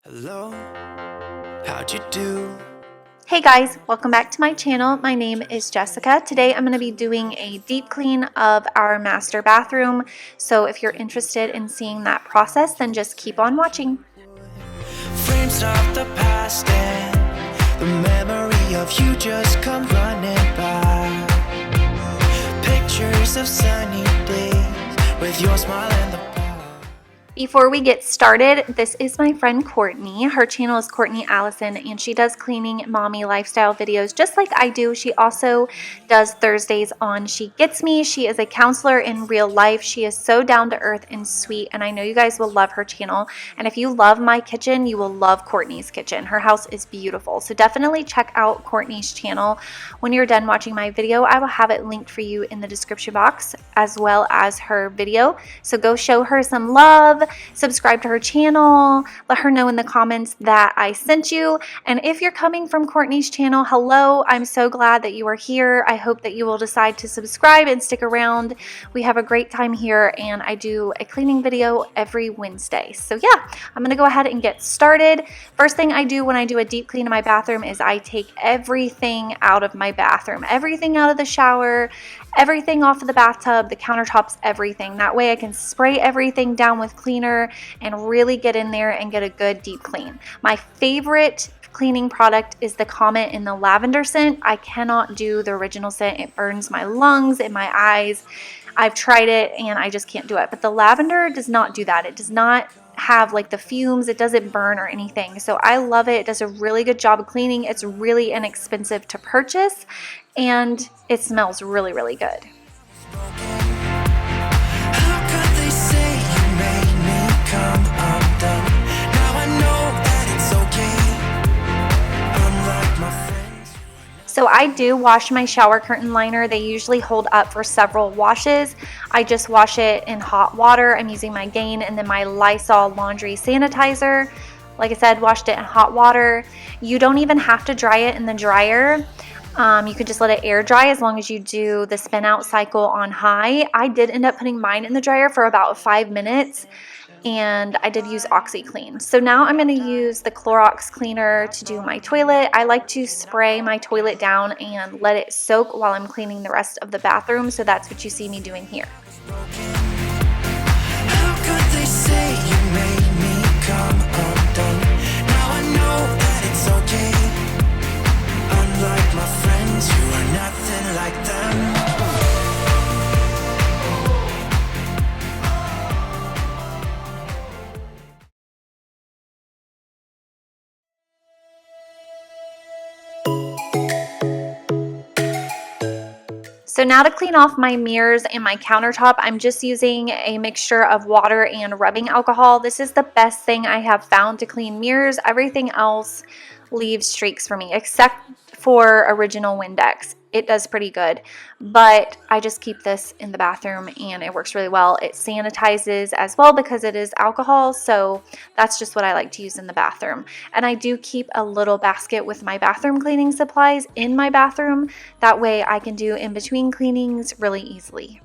Hello, how'd you do? Hey guys, welcome back to my channel. My name is Jessica. Today I'm going to be doing a deep clean of our master bathroom. So if you're interested in seeing that process, then just keep on watching. Frames of the past and the memory of you just come running by. Pictures of sunny days with your smile and the Before we get started, this is my friend Courtney. Her channel is Courtney Allison, and she does cleaning mommy lifestyle videos just like I do. She also does Thursdays on She Gets Me. She is a counselor in real life. She is so down to earth and sweet, and I know you guys will love her channel. And if you love my kitchen, you will love Courtney's kitchen. Her house is beautiful. So definitely check out Courtney's channel. When you're done watching my video, I will have it linked for you in the description box as well as her video. So go show her some love. Subscribe to her channel, let her know in the comments that I sent you. And if you're coming from Courtney's channel, hello, I'm so glad that you are here. I hope that you will decide to subscribe and stick around. We have a great time here, and I do a cleaning video every Wednesday. So yeah, I'm gonna go ahead and get started. First thing I do when I do a deep clean in my bathroom is I take everything out of my bathroom, everything out of the shower, everything off of the bathtub, the countertops, everything. That way I can spray everything down with cleaner and really get in there and get a good deep clean. My favorite cleaning product is the Comet in the lavender scent. I cannot do the original scent. It burns my lungs and my eyes. I've tried it and I just can't do it. But the lavender does not do that. It does not have like the fumes. It doesn't burn or anything. So I love it. It does a really good job of cleaning. It's really inexpensive to purchase and it smells really, really good. So I do wash my shower curtain liner. They usually hold up for several washes. I just wash it in hot water. I'm using my Gain and then my Lysol laundry sanitizer. Like I said, washed it in hot water. You don't even have to dry it in the dryer. You could just let it air dry as long as you do the spin out cycle on high. I did end up putting mine in the dryer for about 5 minutes. And I did use OxiClean. So now I'm going to use the Clorox cleaner to do my toilet. I like to spray my toilet down and let it soak while I'm cleaning the rest of the bathroom. So that's what you see me doing here. How could they say you made me come undone? Now I know that it's okay. Unlike my friends, you are nothing like them. So now to clean off my mirrors and my countertop, I'm just using a mixture of water and rubbing alcohol. This is the best thing I have found to clean mirrors. Everything else leaves streaks for me, except for Original Windex. It does pretty good, but I just keep this in the bathroom and it works really well. It sanitizes as well because it is alcohol, so that's just what I like to use in the bathroom. And I do keep a little basket with my bathroom cleaning supplies in my bathroom. That way I can do in between cleanings really easily.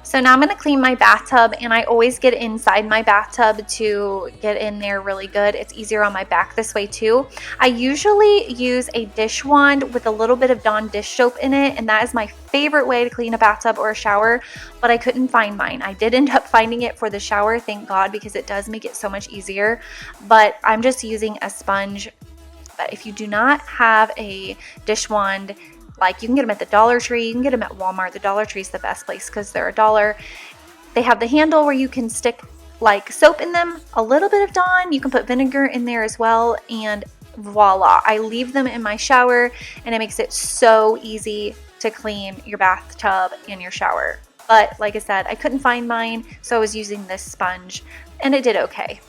So now I'm going to clean my bathtub, and I always get inside my bathtub to get in there really good. It's easier on my back this way too. I usually use a dish wand with a little bit of Dawn dish soap in it, and that is my favorite way to clean a bathtub or a shower, but I couldn't find mine. I did end up finding it for the shower, thank God, because it does make it so much easier, but I'm just using a sponge But if you do not have a dish wand, like, you can get them at the Dollar Tree, you can get them at Walmart. The Dollar Tree is the best place because they're $1. They have the handle where you can stick like soap in them, a little bit of Dawn. You can put vinegar in there as well, and voila. I leave them in my shower, and it makes it so easy to clean your bathtub and your shower. But like I said, I couldn't find mine, so I was using this sponge, and it did okay.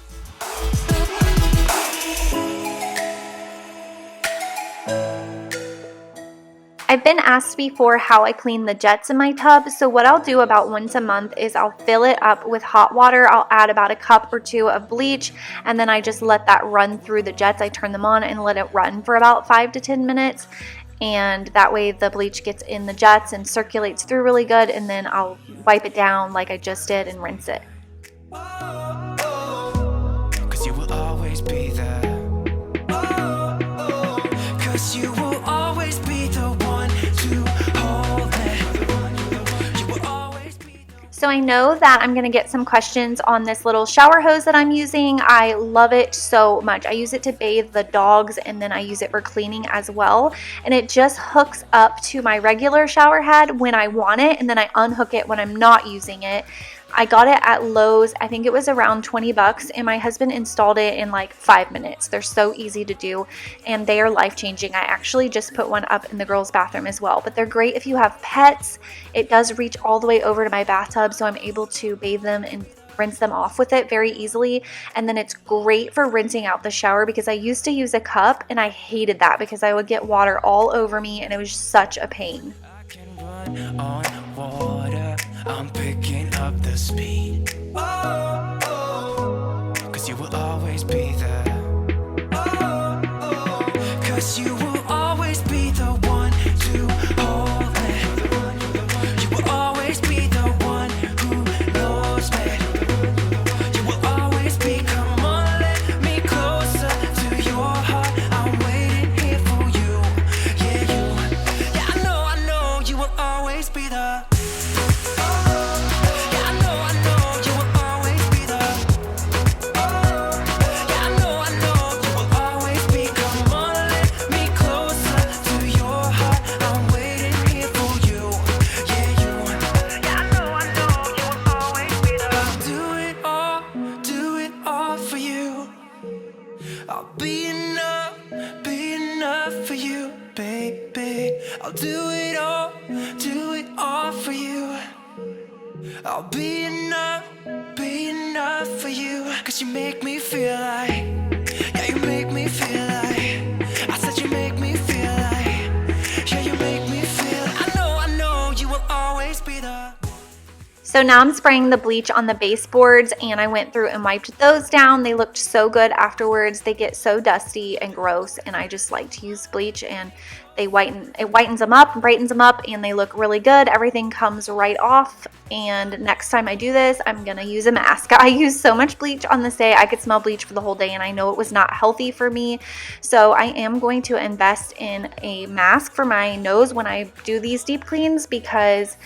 I've been asked before how I clean the jets in my tub, so what I'll do about once a month is I'll fill it up with hot water. I'll add about a cup or two of bleach, and then I just let that run through the jets. I turn them on and let it run for about 5 to 10 minutes, and that way the bleach gets in the jets and circulates through really good, and then I'll wipe it down like I just did and rinse it. 'Cause you will always be there. 'Cause you will always be the one to hold me. You will always be the... So I know that I'm going to get some questions on this little shower hose that I'm using. I love it so much. I use it to bathe the dogs, and then I use it for cleaning as well. And it just hooks up to my regular shower head when I want it, and then I unhook it when I'm not using it. I got it at Lowe's. I think it was around 20 bucks, and my husband installed it in like 5 minutes. They're so easy to do, and they are life-changing. I actually just put one up in the girls' bathroom as well, but they're great if you have pets. It does reach all the way over to my bathtub, so I'm able to bathe them and rinse them off with it very easily. And then it's great for rinsing out the shower, because I used to use a cup, and I hated that because I would get water all over me, and it was such a pain. I can run on water. I'm picking up the speed. 'Cause you will always be there. 'Cause you will always be the one to hold me. You will always be the one who knows me. You will always be, come on, let me closer to your heart. I'm waiting here for you. Yeah, you. Yeah, I know you will always be the... I'll do it all for you. I'll be enough for you. 'Cause you make me feel like, yeah, you make me feel like, I said you make me feel like, yeah, you make me feel, I know you will always be the... So now I'm spraying the bleach on the baseboards, and I went through and wiped those down. They looked so good afterwards. They get so dusty and gross, and I just like to use bleach, and it whitens them up, brightens them up, and they look really good. Everything comes right off, and next time I do this, I'm gonna use a mask. I used so much bleach on this day. I could smell bleach for the whole day, and I know it was not healthy for me. So I am going to invest in a mask for my nose when I do these deep cleans, because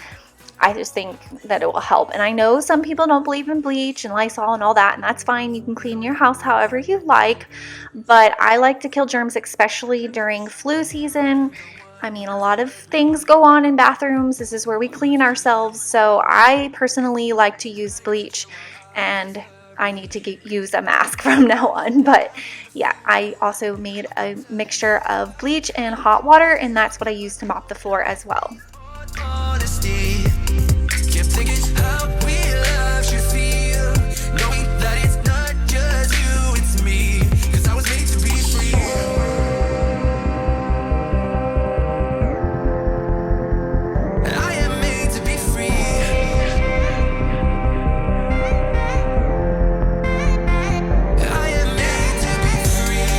I just think that it will help. And I know some people don't believe in bleach and Lysol and all that, and that's fine. You can clean your house however you like, but I like to kill germs, especially during flu season. I mean, a lot of things go on in bathrooms. This is where we clean ourselves, so I personally like to use bleach, and I need to use a mask from now on. But yeah, I also made a mixture of bleach and hot water, and that's what I use to mop the floor as well. Honesty. Keep thinking how real love should feel, knowing that it's not just you, it's me. 'Cause I was made to be free. I am made to be free. I am made to be free.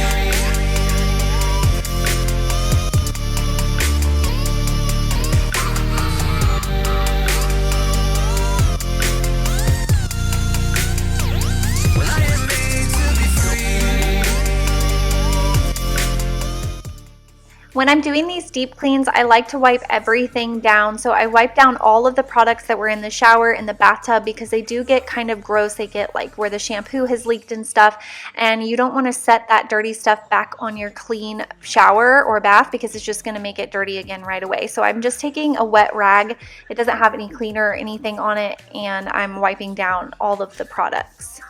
When I'm doing these deep cleans, I like to wipe everything down. So I wipe down all of the products that were in the shower and the bathtub because they do get kind of gross. They get like where the shampoo has leaked and stuff. And you don't want to set that dirty stuff back on your clean shower or bath because it's just going to make it dirty again right away. So I'm just taking a wet rag. It doesn't have any cleaner or anything on it. And I'm wiping down all of the products.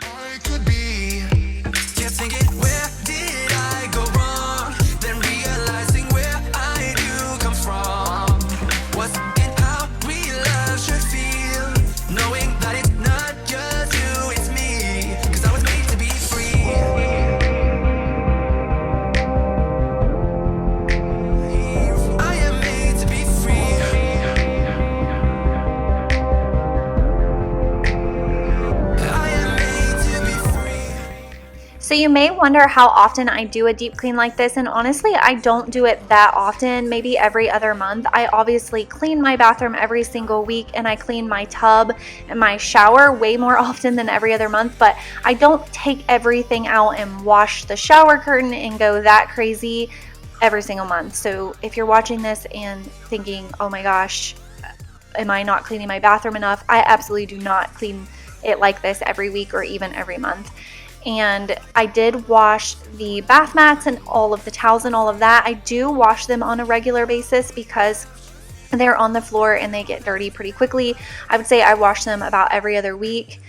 I could be kept thinking, where did I go wrong? Then realizing where I do come from. What's in how real love should feel, knowing that it's not just you, it's me. 'Cause I was made to be free. I am made to be free. I am made to be free. So you may wonder how often I do a deep clean like this, and honestly I don't do it that often, maybe every other month. I obviously clean my bathroom every single week and I clean my tub and my shower way more often than every other month, but I don't take everything out and wash the shower curtain and go that crazy every single month. So if you're watching this and thinking, oh my gosh, am I not cleaning my bathroom enough? I absolutely do not clean it like this every week or even every month. And I did wash the bath mats and all of the towels and all of that. I do wash them on a regular basis because they're on the floor and they get dirty pretty quickly. I would say I wash them about every other week,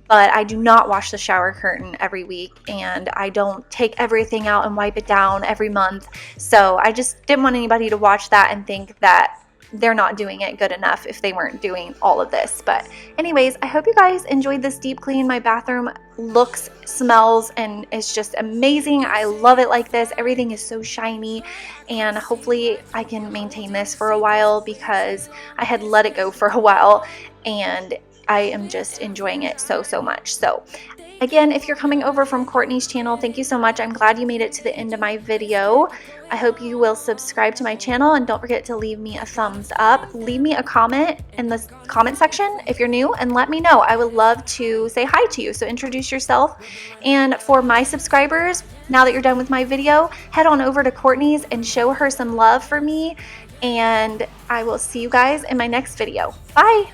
but I do not wash the shower curtain every week, and I don't take everything out and wipe it down every month. So I just didn't want anybody to watch that and think that they're not doing it good enough if they weren't doing all of this. But anyways, I hope you guys enjoyed this deep clean. My bathroom looks, smells, and it's just amazing. I love it like this. Everything is so shiny, and hopefully I can maintain this for a while because I had let it go for a while and I am just enjoying it so much. So again, if you're coming over from Courtney's channel, thank you so much. I'm glad you made it to the end of my video. I hope you will subscribe to my channel, and don't forget to leave me a thumbs up. Leave me a comment in the comment section if you're new and let me know. I would love to say hi to you. So introduce yourself. And for my subscribers, now that you're done with my video, head on over to Courtney's and show her some love for me. And I will see you guys in my next video. Bye.